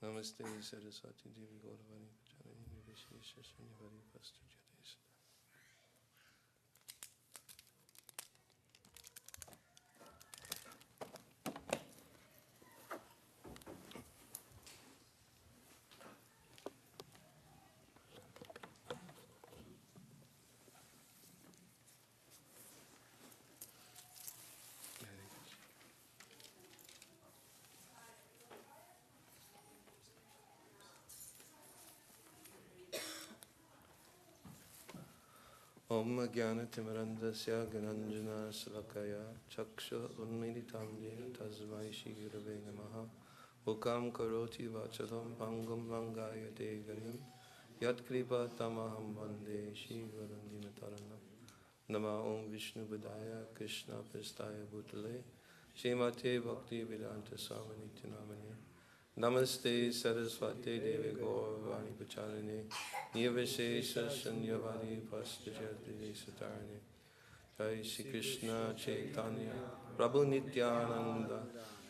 Namaste Saraswati Devi Gauravani Pacharani Nirvishesha Shanivari Pastu Jadesa. Om Jnana Timarandasya Gananjana Salakaya Chaksha Unmilitam Jena Tasmai Shri Gurave Namaha Ukam Karoti Vachadam Pangam Vangaya Degarim Yat Kripa Tamaham Vande Shri Gurandimataranam Nama Om Vishnu Budaya Krishna Pristaya Bhutale Shrimate Bhakti Vedanta Swami Nityanamani Namaste Saraswati Devi Gauravani Pacharani Nirvishesha Shanyavani Pastajati Satarani Jai Shri Krishna Chaitanya Prabhu Nityananda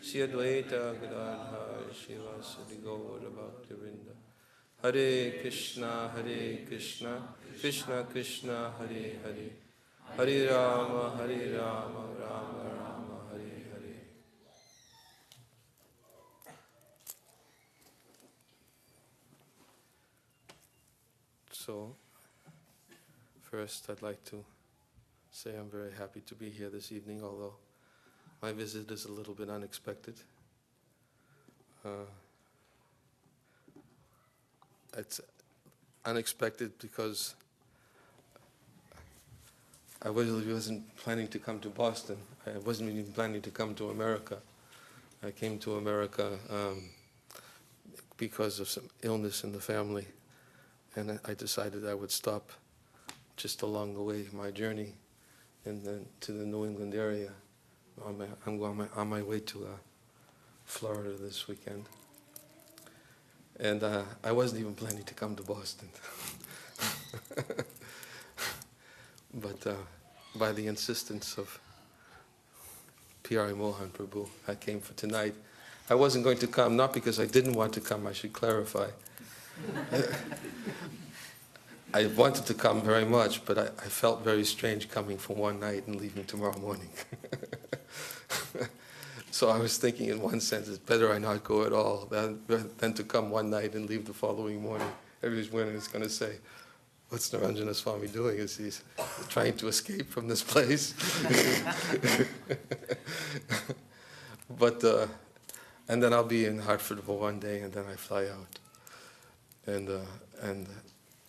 Shri Advaita Gadadhar Shivasadi Gaura Bhakti Vrinda Hare Krishna Krishna Krishna Hare Hare Hare Rama Rama Rama Hare Hare. So, first I'd like to say I'm very happy to be here this evening, although my visit is a little bit unexpected. It's unexpected because I really wasn't planning to come to Boston. I wasn't even planning to come to America. I came to America because of some illness in the family. And I decided I would stop just along the way, my journey to the New England area. I'm on my way to Florida this weekend. And I wasn't even planning to come to Boston. But by the insistence of P.R.I. Mohan Prabhu, I came for tonight. I wasn't going to come, not because I didn't want to come, I should clarify. I wanted to come very much, but I felt very strange coming for one night and leaving tomorrow morning. So I was thinking in one sense, it's better I not go at all than to come one night and leave the following morning. Every morning is going to say, what's Naranjana Swami doing? Is he trying to escape from this place? But, and then I'll be in Hartford for one day and then I fly out. And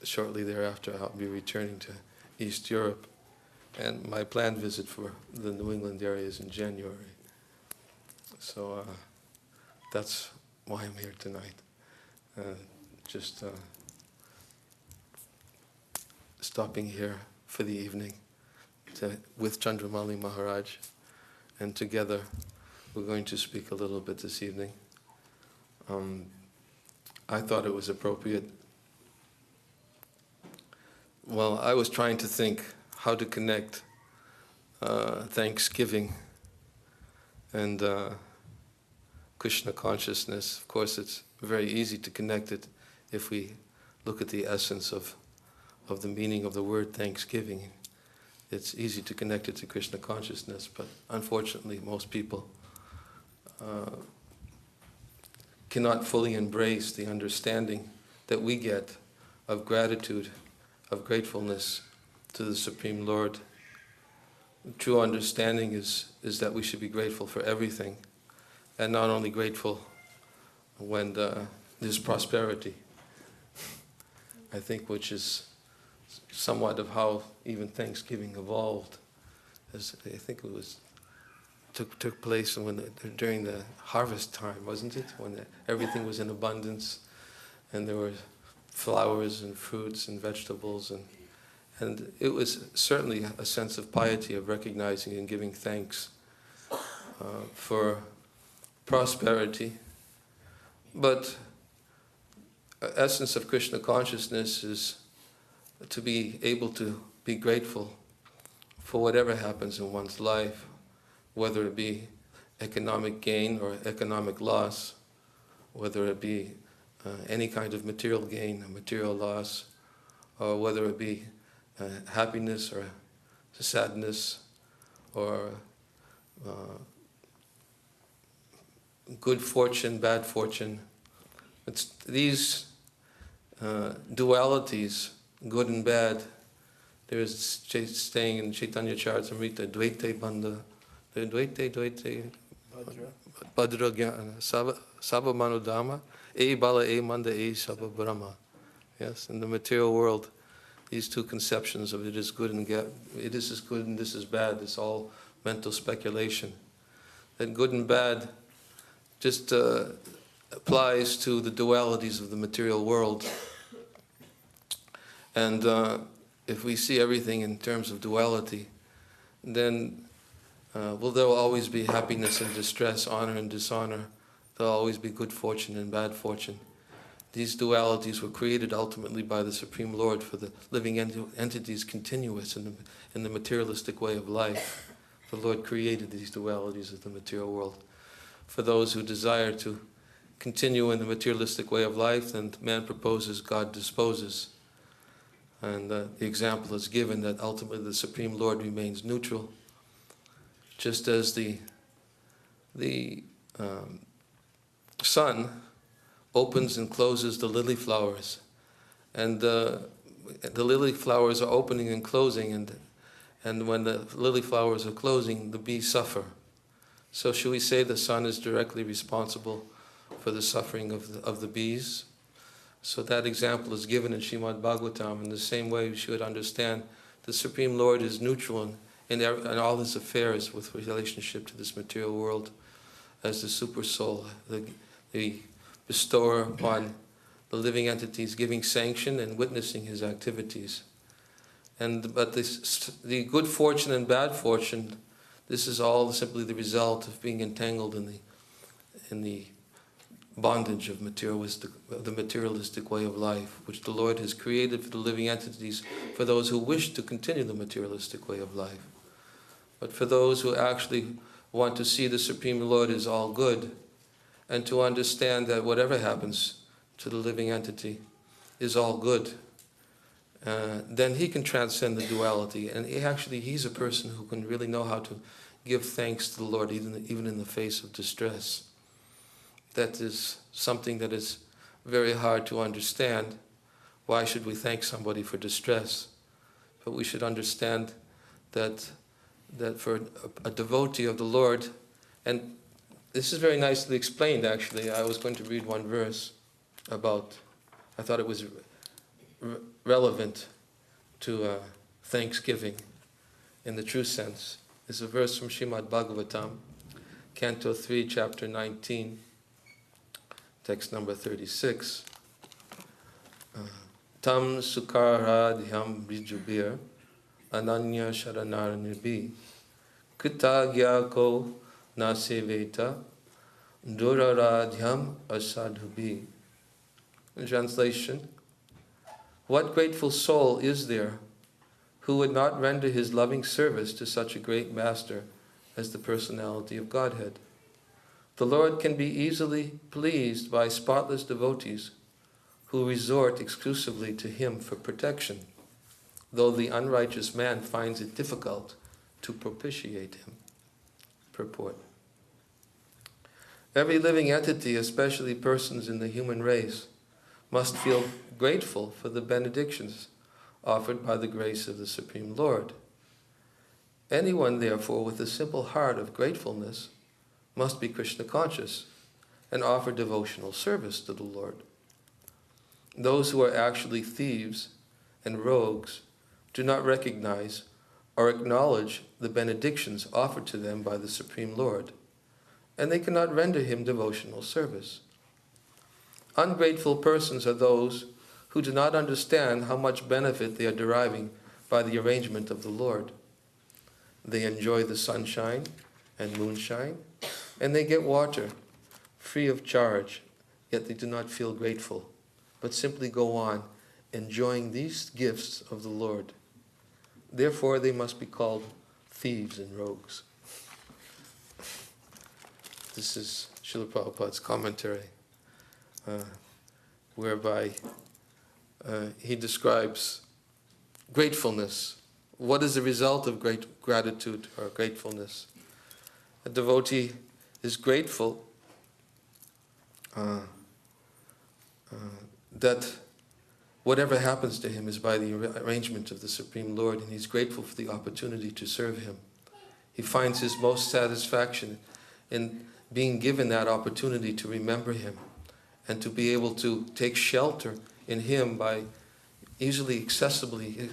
shortly thereafter I'll be returning to East Europe. And my planned visit for the New England area is in January. So that's why I'm here tonight. Just stopping here for the evening with Chandramali Maharaj. And together we're going to speak a little bit this evening. I thought it was appropriate. Well, I was trying to think how to connect Thanksgiving and Krishna consciousness. Of course, it's very easy to connect it if we look at the essence of the meaning of the word Thanksgiving. It's easy to connect it to Krishna consciousness, but unfortunately most people cannot fully embrace the understanding that we get of gratitude, of gratefulness to the Supreme Lord. The true understanding is that we should be grateful for everything, and not only grateful when there's prosperity. I think which is somewhat of how even Thanksgiving evolved. I think it was took place during the harvest time, wasn't it? When everything was in abundance, and there were flowers and fruits and vegetables, and it was certainly a sense of piety, of recognizing and giving thanks for prosperity. But the essence of Krishna consciousness is to be able to be grateful for whatever happens in one's life, whether it be economic gain or economic loss, whether it be any kind of material gain or material loss, or whether it be happiness or sadness, or good fortune, bad fortune. It's these dualities, good and bad. There's staying in Chaitanya Charitamrita, Dvaite Bandha, Dvaite, Bhadra Jnana, Sabha Manudama, E Bala E Manda E Sabha Brahma. Yes, in the material world, these two conceptions of it is good and it is good and this is bad, it's all mental speculation. That good and bad just applies to the dualities of the material world. And if we see everything in terms of duality, then there will always be happiness and distress, honor and dishonor. There will always be good fortune and bad fortune. These dualities were created ultimately by the Supreme Lord for the living entities continuous in the materialistic way of life. The Lord created these dualities of the material world. For those who desire to continue in the materialistic way of life, then man proposes, God disposes. And the example is given that ultimately the Supreme Lord remains neutral, just as the sun opens and closes the lily flowers, and the lily flowers are opening and closing, and when the lily flowers are closing, the bees suffer. So should we say the sun is directly responsible for the suffering of the bees? So that example is given in Srimad Bhagavatam. In the same way, we should understand the Supreme Lord is neutral in all his affairs with relationship to this material world as the super soul, the bestower upon the living entities, giving sanction and witnessing his activities. But the good fortune and bad fortune, this is all simply the result of being entangled in the bondage of the materialistic way of life, which the Lord has created for the living entities, for those who wish to continue the materialistic way of life. But for those who actually want to see the Supreme Lord is all good, and to understand that whatever happens to the living entity is all good, then he can transcend the duality. And he's a person who can really know how to give thanks to the Lord even in the face of distress. That is something that is very hard to understand. Why should we thank somebody for distress? But we should understand that for a devotee of the Lord, and this is very nicely explained actually. I was going to read one verse I thought it was relevant to thanksgiving in the true sense. It's a verse from Srimad Bhagavatam, Canto 3, Chapter 19, text number 36. Tam sukaradhyam bijubir ananya sharanar nirbi kitagyako naseveta duraradhyam asadhubi. In translation, what grateful soul is there who would not render his loving service to such a great master as the personality of Godhead? The Lord can be easily pleased by spotless devotees who resort exclusively to him for protection, though the unrighteous man finds it difficult to propitiate him. Purport. Every living entity, especially persons in the human race, must feel grateful for the benedictions offered by the grace of the Supreme Lord. Anyone, therefore, with a simple heart of gratefulness must be Krishna conscious and offer devotional service to the Lord. Those who are actually thieves and rogues do not recognize or acknowledge the benedictions offered to them by the Supreme Lord, and they cannot render him devotional service. Ungrateful persons are those who do not understand how much benefit they are deriving by the arrangement of the Lord. They enjoy the sunshine and moonshine, and they get water free of charge, yet they do not feel grateful, but simply go on enjoying these gifts of the Lord. Therefore, they must be called thieves and rogues. This is Srila Prabhupada's commentary, whereby he describes gratefulness. What is the result of great gratitude or gratefulness? A devotee is grateful that whatever happens to him is by the arrangement of the Supreme Lord, and he's grateful for the opportunity to serve him. He finds his most satisfaction in being given that opportunity to remember him and to be able to take shelter in him by easily, accessibly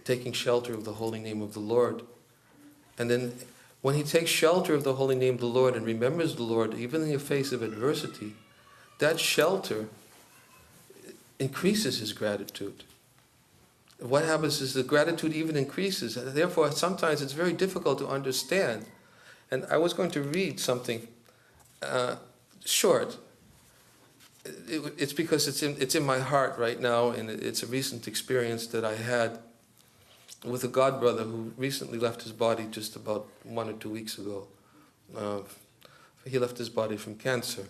taking shelter of the holy name of the Lord. And then when he takes shelter of the holy name of the Lord and remembers the Lord, even in the face of adversity, that shelter increases his gratitude. What happens is the gratitude even increases. And therefore, sometimes it's very difficult to understand. And I was going to read something short. It's because it's in my heart right now, and it's a recent experience that I had with a godbrother who recently left his body just about 1 or 2 weeks ago. He left his body from cancer.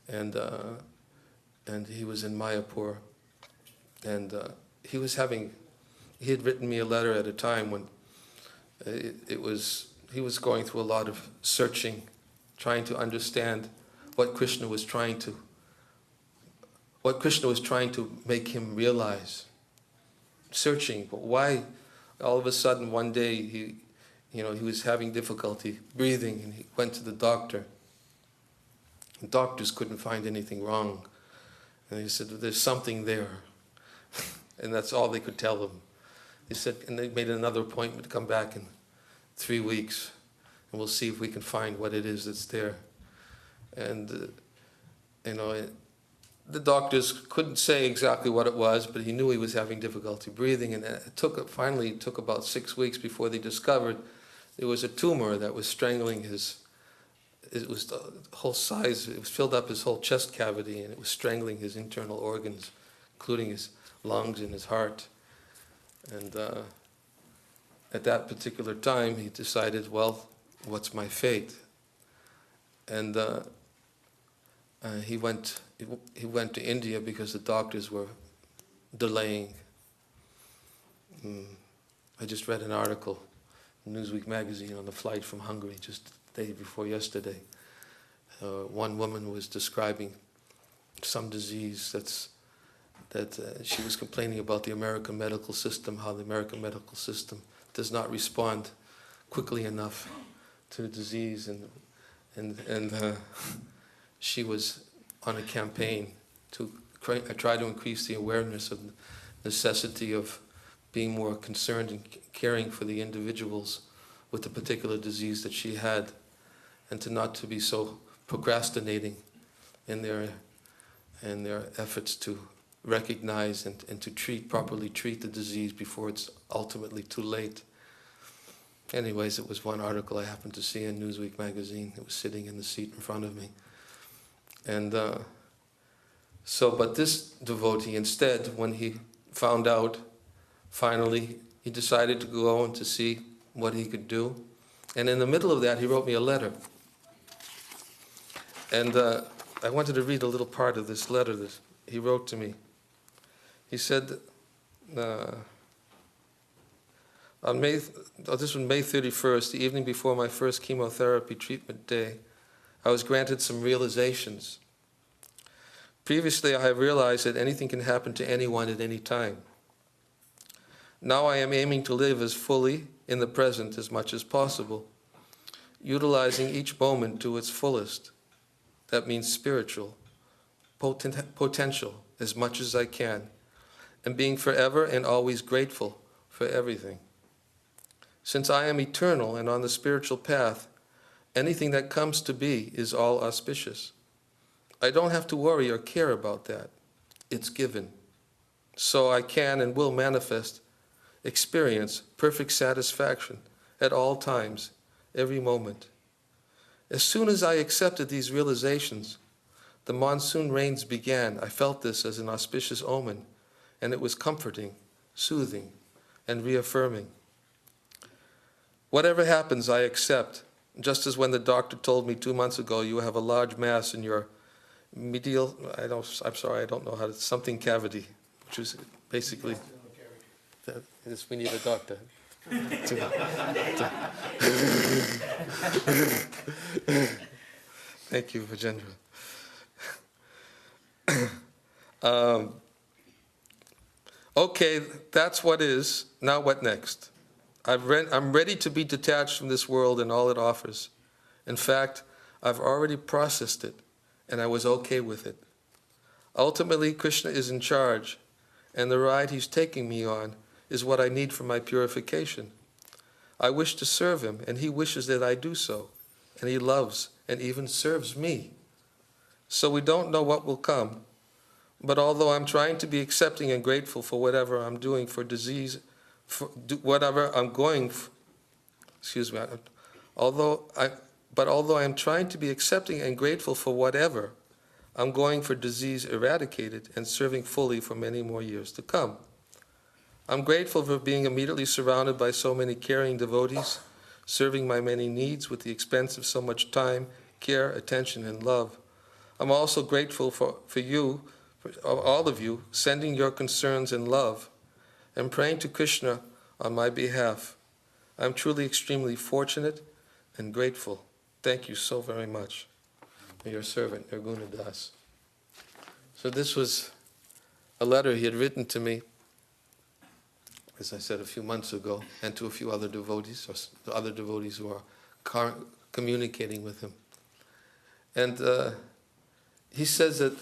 And he was in Mayapur. And he had written me a letter at a time when he was going through a lot of searching, trying to understand what Krishna was trying to make him realize. Searching, but why all of a sudden one day he was having difficulty breathing, and he went to the doctor. The doctors couldn't find anything wrong. And he said, there's something there. And that's all they could tell him. He said, and they made another appointment to come back in 3 weeks, and we'll see if we can find what it is that's there. And, the doctors couldn't say exactly what it was, but he knew he was having difficulty breathing, and finally it took about 6 weeks before they discovered there was a tumor that was strangling it was the whole size, it was filled up his whole chest cavity, and it was strangling his internal organs, including his lungs and his heart. And at that particular time, he decided, well, what's my fate? And he went to India because the doctors were delaying. I just read an article in Newsweek magazine on the flight from Hungary just the day before yesterday. One woman was describing some disease that she was complaining about the American medical system, how the American medical system does not respond quickly enough to the disease, and she was on a campaign to try to increase the awareness of the necessity of being more concerned and caring for the individuals with the particular disease that she had, and not to be so procrastinating in their efforts to recognize and to properly treat the disease before it's ultimately too late. Anyways, it was one article I happened to see in Newsweek magazine. It was sitting in the seat in front of me. And but this devotee, instead, when he found out, finally, he decided to go and to see what he could do. And in the middle of that, he wrote me a letter. And I wanted to read a little part of this letter that he wrote to me. He said, this was May 31st, the evening before my first chemotherapy treatment day, I was granted some realizations. Previously, I have realized that anything can happen to anyone at any time. Now I am aiming to live as fully in the present as much as possible, utilizing each moment to its fullest. That means spiritual, potential, as much as I can, and being forever and always grateful for everything. Since I am eternal and on the spiritual path, anything that comes to be is all auspicious. I don't have to worry or care about that. It's given. So I can and will experience perfect satisfaction at all times, every moment. As soon as I accepted these realizations, the monsoon rains began. I felt this as an auspicious omen, and it was comforting, soothing, and reaffirming. Whatever happens, I accept. Just as when the doctor told me 2 months ago, you have a large mass in your medial, I'm sorry, I don't know how to, something cavity, which is basically, we need a doctor. Thank you, Vijendra. Okay, that's what is. Now what next? I'm ready to be detached from this world and all it offers. In fact, I've already processed it, and I was okay with it. Ultimately, Krishna is in charge, and the ride he's taking me on is what I need for my purification. I wish to serve him, and he wishes that I do so, and he loves and even serves me. So we don't know what will come, but although I'm trying to be accepting and grateful for whatever I'm doing for disease, whatever I'm going, although I'm trying to be accepting and grateful for whatever I'm going for disease eradicated and serving fully for many more years to come. I'm grateful for being immediately surrounded by so many caring devotees, serving my many needs with the expense of so much time, care, attention, and love. I'm also grateful for you, for all of you, sending your concerns and love and praying to Krishna on my behalf. I'm truly extremely fortunate and grateful. Thank you so very much. Your servant, Nirguna Das. So this was a letter he had written to me, as I said, a few months ago, and to a few other devotees, or the other devotees who are communicating with him. And he says that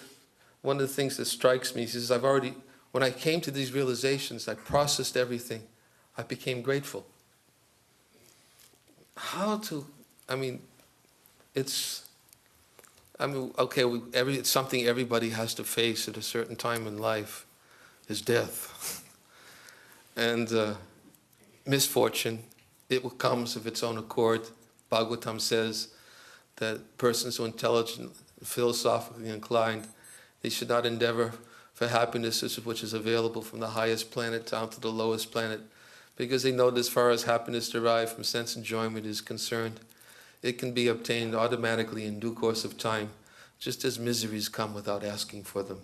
one of the things that strikes me, he says, when I came to these realizations, I processed everything. I became grateful. It's something everybody has to face at a certain time in life, is death. And misfortune, it comes of its own accord. Bhagavatam says that persons who are intelligent, philosophically inclined, they should not endeavor for happiness which is available from the highest planet down to the lowest planet, because they know that as far as happiness derived from sense enjoyment is concerned, it can be obtained automatically in due course of time, just as miseries come without asking for them.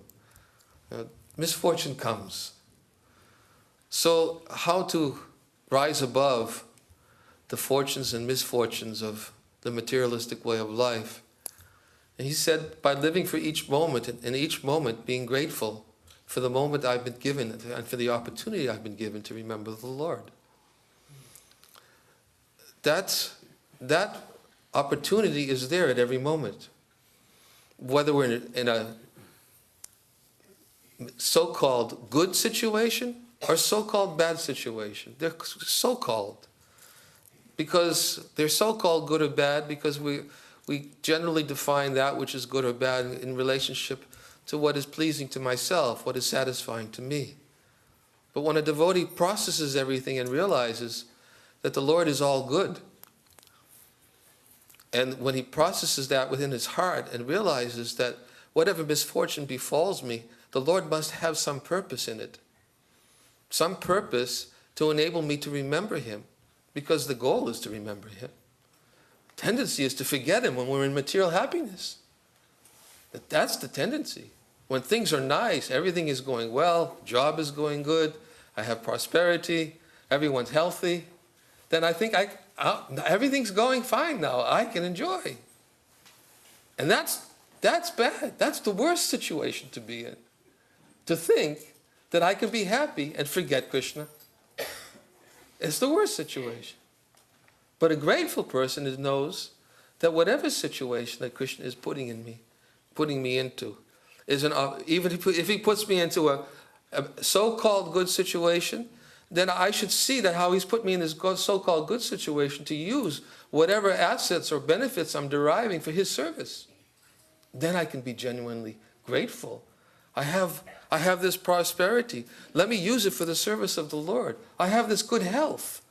Misfortune comes. So how to rise above the fortunes and misfortunes of the materialistic way of life? And he said, by living for each moment, and each moment being grateful for the moment I've been given and for the opportunity I've been given to remember the Lord. That opportunity is there at every moment. Whether we're in a so-called good situation or so-called bad situation. They're so-called. Because they're so-called good or bad because we generally define that which is good or bad in relationship to what is pleasing to myself, what is satisfying to me. But when a devotee processes everything and realizes that the Lord is all good, and when he processes that within his heart and realizes that whatever misfortune befalls me, the Lord must have some purpose in it. Some purpose to enable me to remember him, because the goal is to remember him. Tendency is to forget him when we're in material happiness. That's the tendency. When things are nice, everything is going well, job is going good, I have prosperity, everyone's healthy, then I think everything's going fine now. I can enjoy. And that's bad. That's the worst situation to be in. To think that I can be happy and forget Krishna. It's the worst situation. But a grateful person knows that whatever situation that Krishna is putting me into, even if he puts me into a so-called good situation, then I should see that how he's put me in this so-called good situation to use whatever assets or benefits I'm deriving for his service. Then I can be genuinely grateful. I have this prosperity. Let me use it for the service of the Lord. I have this good health.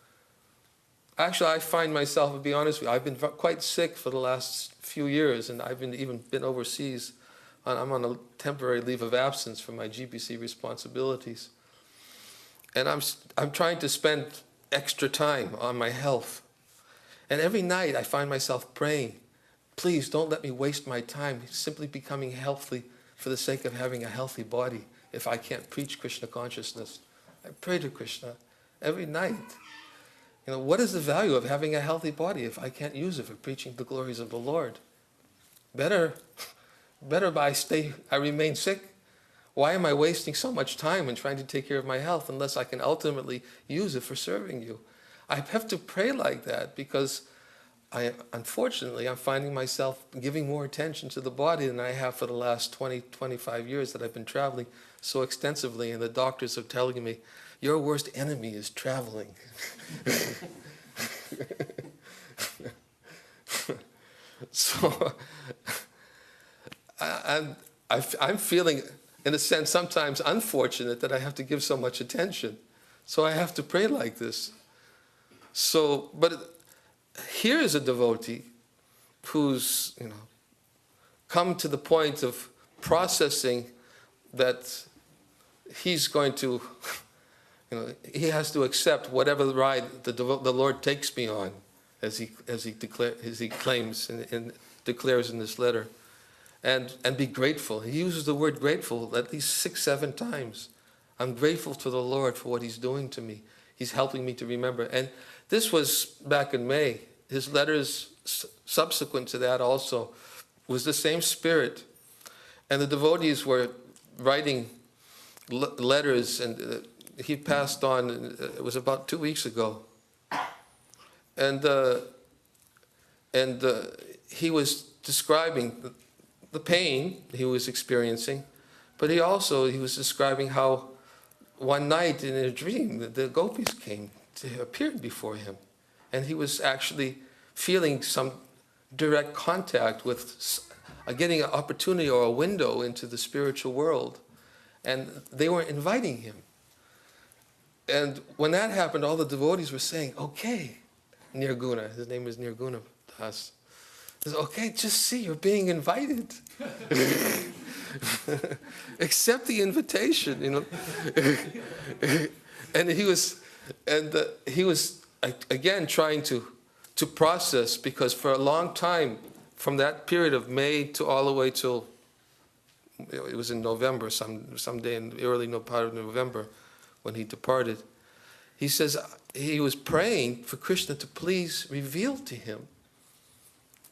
Actually, I find myself, to be honest with you, I've been quite sick for the last few years, and I've even been overseas. I'm on a temporary leave of absence for my GBC responsibilities. And I'm trying to spend extra time on my health. And every night I find myself praying, please don't let me waste my time simply becoming healthy for the sake of having a healthy body if I can't preach Krishna consciousness. I pray to Krishna every night. What is the value of having a healthy body if I can't use it for preaching the glories of the Lord? Better I remain sick. Why am I wasting so much time in trying to take care of my health unless I can ultimately use it for serving you? I have to pray like that because unfortunately, I'm finding myself giving more attention to the body than I have for the last 20, 25 years that I've been traveling so extensively, and the doctors are telling me, your worst enemy is traveling. So I'm feeling, in a sense, sometimes unfortunate that I have to give so much attention. So I have to pray like this. So, but here is a devotee who's, come to the point of processing that he's going to, he has to accept whatever ride the Lord takes me on, as he claims and declares in this letter, and be grateful. He uses the word grateful at least 6, 7 times. I'm grateful to the Lord for what he's doing to me. He's helping me to remember. And this was back in May. His letters subsequent to that also was the same spirit. And the devotees were writing letters, and he passed on, it was about 2 weeks ago. And he was describing the pain he was experiencing, but he was describing how one night in a dream the gopis appeared before him, and he was actually feeling some direct contact with, getting an opportunity or a window into the spiritual world, and they were inviting him. And when that happened, all the devotees were saying, okay, Nirguna, his name is Nirguna Das, he says, okay, just see, you're being invited. Accept the invitation, And he was again trying to process, because for a long time, from that period of May to all the way till, it was in November, some day in the early part of November, when he departed, he says he was praying for Krishna to please reveal to him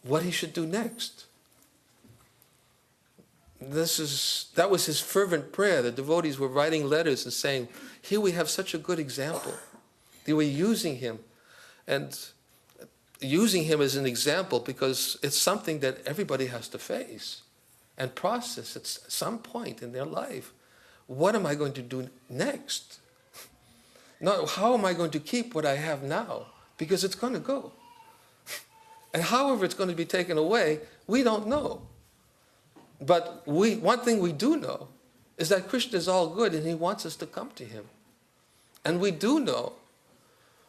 what he should do next. That was his fervent prayer. The devotees were writing letters and saying, here we have such a good example. They were using him, and using him as an example because it's something that everybody has to face and process at some point in their life. What am I going to do next? No, how am I going to keep what I have now? Because it's going to go. And however it's going to be taken away, we don't know. But one thing we do know is that Krishna is all good and he wants us to come to him. And we do know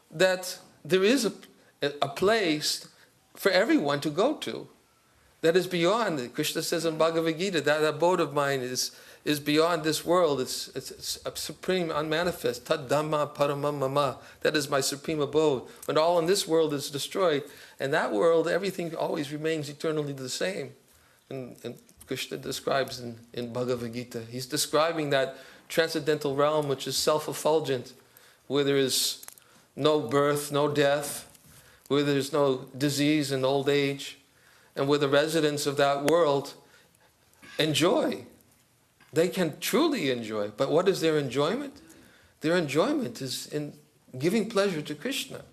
that there is a place for everyone to go to that is beyond. Krishna says in Bhagavad Gita, that abode of mine is beyond this world. It's a supreme unmanifest. Tad Dhamma Paramam Mama. That is my supreme abode. When all in this world is destroyed, and that world, everything always remains eternally the same. And Krishna describes in Bhagavad Gita, he's describing that transcendental realm which is self-effulgent, where there is no birth, no death, where there is no disease and old age, and where the residents of that world enjoy. They can truly enjoy. But what is their enjoyment? Their enjoyment is in giving pleasure to Krishna.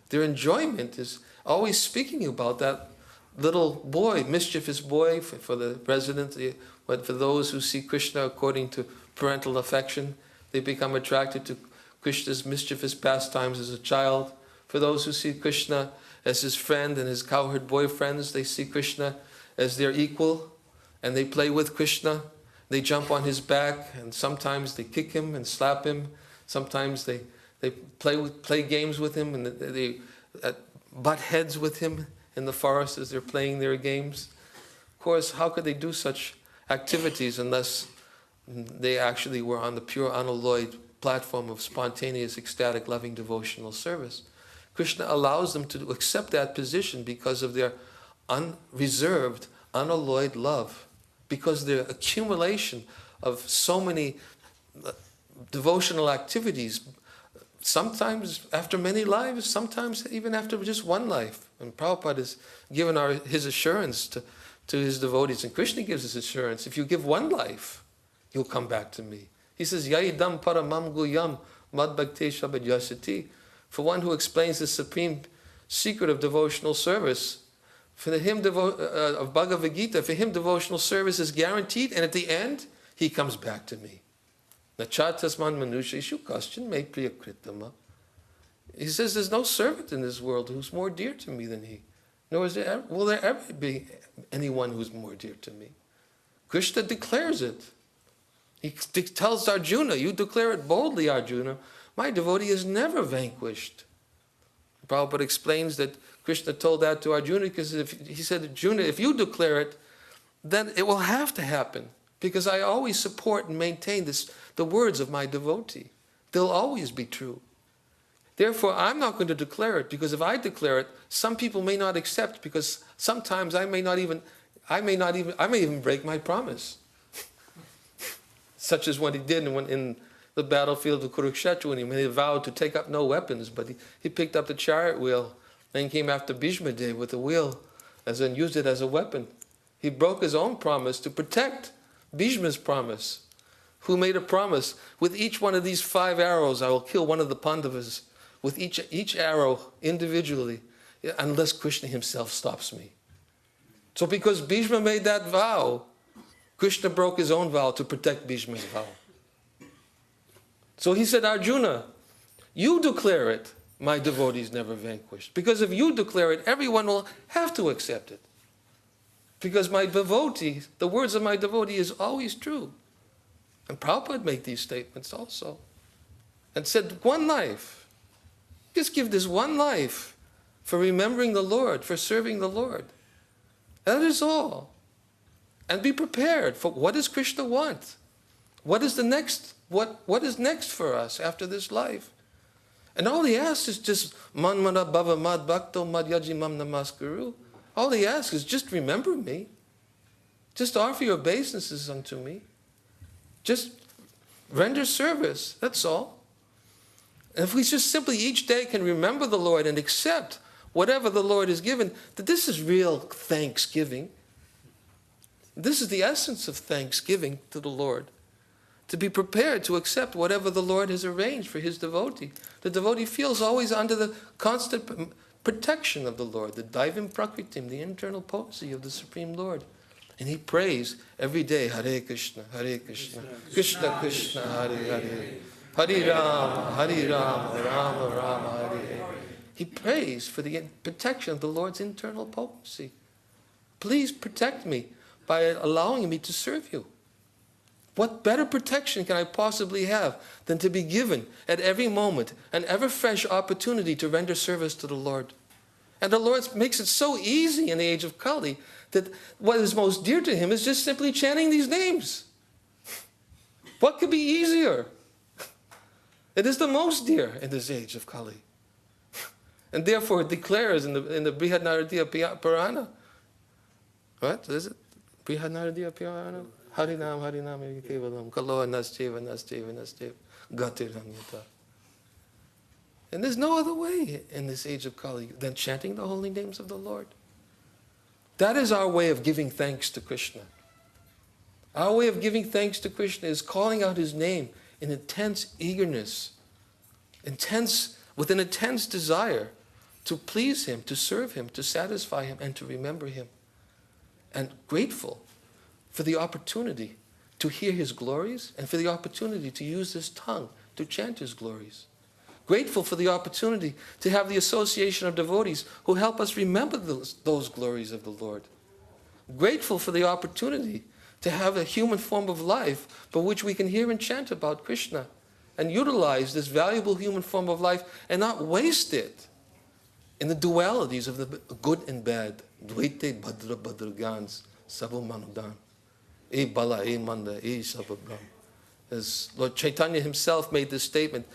Their enjoyment is always speaking about that little boy, mischievous boy, for the residents, but for those who see Krishna according to parental affection, they become attracted to Krishna's mischievous pastimes as a child. For those who see Krishna as his friend and his cowherd boyfriends, they see Krishna as their equal, and they play with Krishna. They jump on his back, and sometimes they kick him and slap him. Sometimes they play games with him, and they butt heads with him in the forest as they're playing their games. Of course, how could they do such activities unless they actually were on the pure unalloyed platform of spontaneous, ecstatic, loving, devotional service? Krishna allows them to accept that position because of their unreserved, unalloyed love, because their accumulation of so many devotional activities, sometimes after many lives, sometimes even after just one life. And Prabhupada has given his assurance to his devotees, and Krishna gives his assurance, if you give one life, you'll come back to me. He says, Yaidam paramam guyam mad bhakte shabad yasati. For one who explains the supreme secret of devotional service, for him of Bhagavad Gita, for him devotional service is guaranteed, and at the end, he comes back to me. Nachatasman manusheshu kasyan me priyakritama. He says there's no servant in this world who's more dear to me than he. Nor will there ever be anyone who's more dear to me. Krishna declares it. He tells Arjuna, you declare it boldly, Arjuna. My devotee is never vanquished. Prabhupada explains that Krishna told that to Arjuna because he said, Arjuna, if you declare it, then it will have to happen. Because I always support and maintain the words of my devotee. They'll always be true. Therefore, I'm not going to declare it, because if I declare it, some people may not accept, because sometimes I may even break my promise. Such as what he did in the battlefield of Kurukshetra, when he made a vow to take up no weapons, but he picked up the chariot wheel, and he came after Bhishma Dev with the wheel, and used it as a weapon. He broke his own promise to protect Bhishma's promise, who made a promise, with each one of these 5 arrows, I will kill one of the Pandavas, with each arrow individually, unless Krishna himself stops me. So because Bhishma made that vow, Krishna broke his own vow to protect Bhishma's vow. So he said, Arjuna, you declare it, my devotee is never vanquished. Because if you declare it, everyone will have to accept it. Because my devotee, the words of my devotee is always true. And Prabhupada made these statements also. And said, one life. Just give this one life for remembering the Lord, for serving the Lord. That is all. And be prepared for what does Krishna want? What is the next? What is next for us after this life? And all he asks is just man mana bhava mad bhakto mad yaji mam namaskaru. All he asks is just remember me. Just offer your obeisances unto me. Just render service. That's all. And if we just simply each day can remember the Lord and accept whatever the Lord has given, that this is real thanksgiving. This is the essence of thanksgiving to the Lord. To be prepared to accept whatever the Lord has arranged for his devotee. The devotee feels always under the constant protection of the Lord, the Daivim Prakritim, the internal potency of the Supreme Lord. And he prays every day, Hare Krishna, Krishna Krishna, Hare Hare, Hare Rama, Rama Rama, Hare Hare. He prays for the protection of the Lord's internal potency. Please protect me by allowing me to serve you. What better protection can I possibly have than to be given at every moment an ever-fresh opportunity to render service to the Lord? And the Lord makes it so easy in the age of Kali that what is most dear to him is just simply chanting these names. What could be easier? It is the most dear in this age of Kali. And therefore it declares in the Brihad Naradiya Purana, what is it? Brihad Naradiya Purana? Harinam, Harinam, Kevalam, Kaloa Nasteva, Nasteva, Nasteva, Gatiram Yata. And there's no other way in this age of Kali than chanting the holy names of the Lord. That is our way of giving thanks to Krishna. Our way of giving thanks to Krishna is calling out his name in intense eagerness, with an intense desire to please him, to serve him, to satisfy him, and to remember him. And grateful for the opportunity to hear his glories and for the opportunity to use this tongue to chant his glories. Grateful for the opportunity to have the association of devotees who help us remember those glories of the Lord. Grateful for the opportunity to have a human form of life by which we can hear and chant about Krishna and utilize this valuable human form of life and not waste it in the dualities of the good and bad. Dvaite Bhadra Bhadragans Sabu Manudan. E Bala, E Manda, E Sababram. As Lord Chaitanya himself made this statement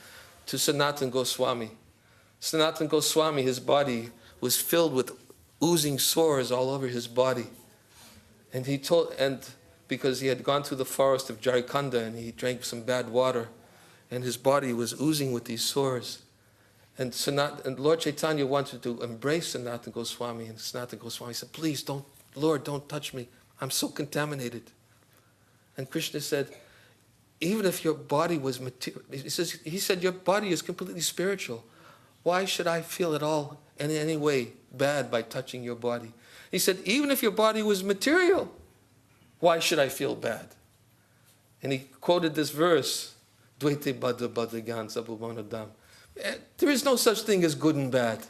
to Sanatana Goswami, Sanatana Goswami, his body was filled with oozing sores all over his body. And because he had gone through the forest of Jharkhanda and he drank some bad water, and his body was oozing with these sores. And Lord Chaitanya wanted to embrace Sanatana Goswami, and Sanatana Goswami said, "Please don't, Lord, don't touch me. I'm so contaminated." And Krishna said, even if your body was material, he said, your body is completely spiritual. Why should I feel at all in any way bad by touching your body? He said, even if your body was material, why should I feel bad? And he quoted this verse, Dvaite Bada Bada Gyan Sabhumanadam. There is no such thing as good and bad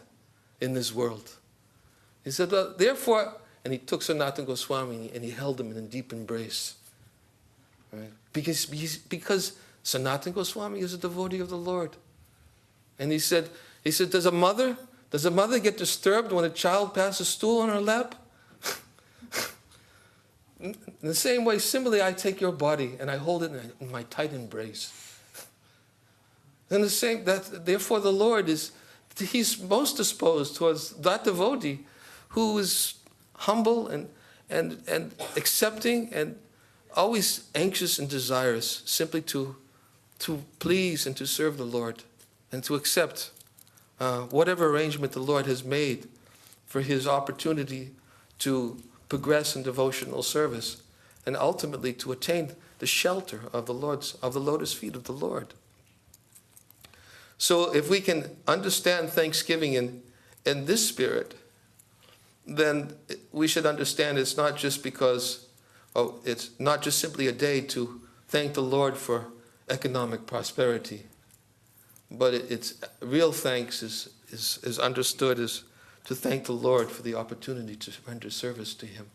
in this world. He said, well, therefore, and he took Sanatana Goswami and he held him in a deep embrace. Right? Because Sanatana Goswami is a devotee of the Lord. And he said, does a mother get disturbed when a child passes stool on her lap? In the same way, similarly, I take your body and I hold it in my tight embrace. And therefore the Lord he's most disposed towards that devotee who is humble and accepting and always anxious and desirous simply to please and to serve the Lord and to accept whatever arrangement the Lord has made for his opportunity to progress in devotional service and ultimately to attain the shelter of the lotus feet of the Lord. So if we can understand Thanksgiving in this spirit, then we should understand it's not just it's not just simply a day to thank the Lord for economic prosperity, but it's real thanks is understood as to thank the Lord for the opportunity to render service to him,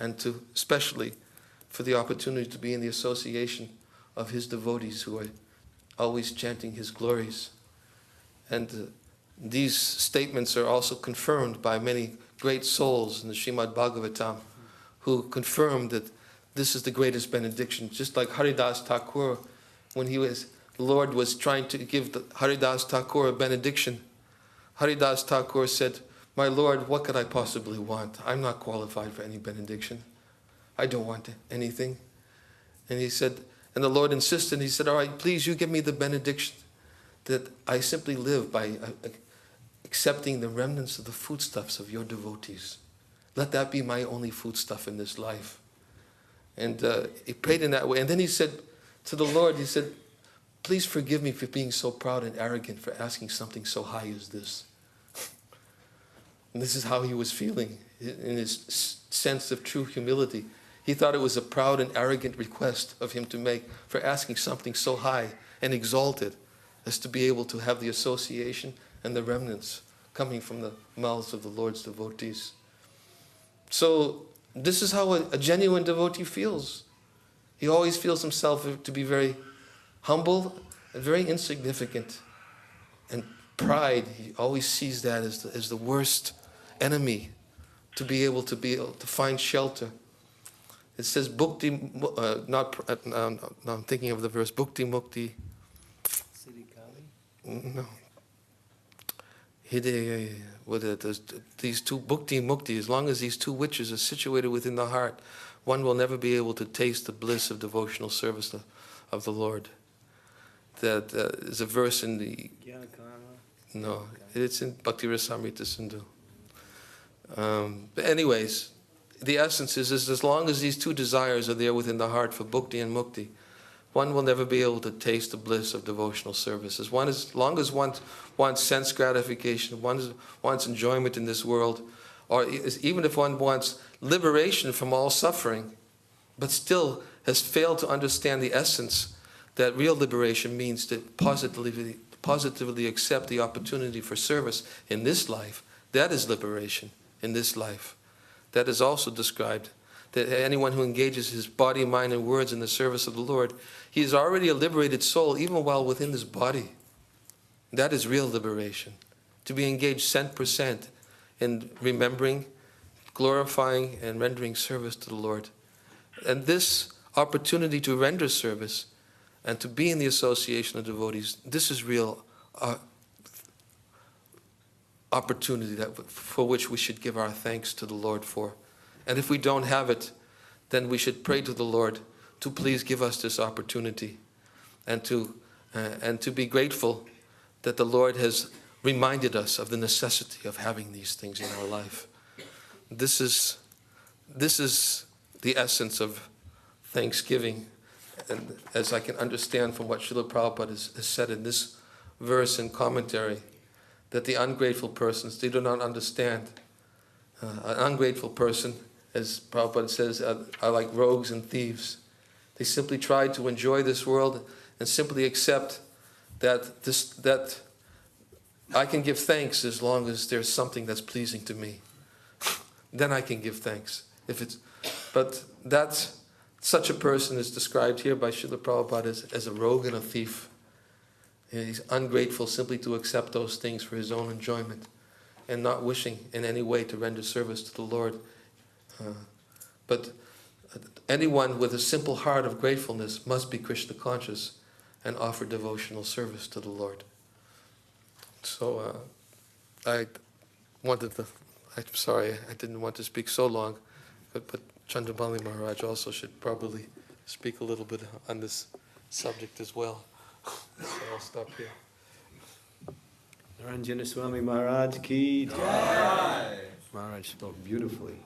and especially for the opportunity to be in the association of his devotees who are always chanting his glories. And these statements are also confirmed by many great souls in the Srimad Bhagavatam who confirm that this is the greatest benediction. Just like Haridas Thakur, when the Lord was trying to give Haridas Thakur a benediction, Haridas Thakur said, "My Lord, what could I possibly want? I'm not qualified for any benediction. I don't want anything." And the Lord insisted, he said, "All right, please, you give me the benediction that I simply live by accepting the remnants of the foodstuffs of your devotees. Let that be my only foodstuff in this life." And he prayed in that way. And then he said to the Lord, he said, "Please forgive me for being so proud and arrogant for asking something so high as this." And this is how he was feeling in his sense of true humility. He thought it was a proud and arrogant request of him to make for asking something so high and exalted as to be able to have the association and the remnants coming from the mouths of the Lord's devotees. So this is how a genuine devotee feels. He always feels himself to be very humble and very insignificant. And pride, he always sees that as the worst enemy to be able to find shelter. It says bhukti, I'm thinking of the verse, bhukti mukti. No. These two bhukti and mukti, as long as these two witches are situated within the heart, one will never be able to taste the bliss of devotional service of the Lord. That is a verse in the... No, it's in Bhakti Rasamrita Sindhu. But anyways, the essence is as long as these two desires are there within the heart for bhukti and mukti, one will never be able to taste the bliss of devotional service. As long as one wants sense gratification, one wants enjoyment in this world, or even if one wants liberation from all suffering, but still has failed to understand the essence that real liberation means to positively accept the opportunity for service in this life, that is liberation in this life. That is also described, that anyone who engages his body, mind, and words in the service of the Lord, he is already a liberated soul even while within this body. That is real liberation. To be engaged 100% in remembering, glorifying, and rendering service to the Lord. And this opportunity to render service and to be in the association of devotees, this is real opportunity for which we should give our thanks to the Lord for. And if we don't have it, then we should pray to the Lord to please give us this opportunity, and to be grateful that the Lord has reminded us of the necessity of having these things in our life. This is the essence of thanksgiving, and as I can understand from what Srila Prabhupada has said in this verse and commentary, that the ungrateful persons, they do not understand. An ungrateful person, as Prabhupada says, are like rogues and thieves. They simply try to enjoy this world and simply accept that I can give thanks as long as there's something that's pleasing to me. Then I can give thanks. But such a person is described here by Srila Prabhupada as a rogue and a thief. And he's ungrateful simply to accept those things for his own enjoyment, and not wishing in any way to render service to the Lord. But anyone with a simple heart of gratefulness must be Krishna conscious and offer devotional service to the Lord. So I'm sorry, I didn't want to speak so long, but Chandramali Maharaj also should probably speak a little bit on this subject as well. So I'll stop here. Naranjana Swami Maharaj ki Jai. Maharaj spoke beautifully.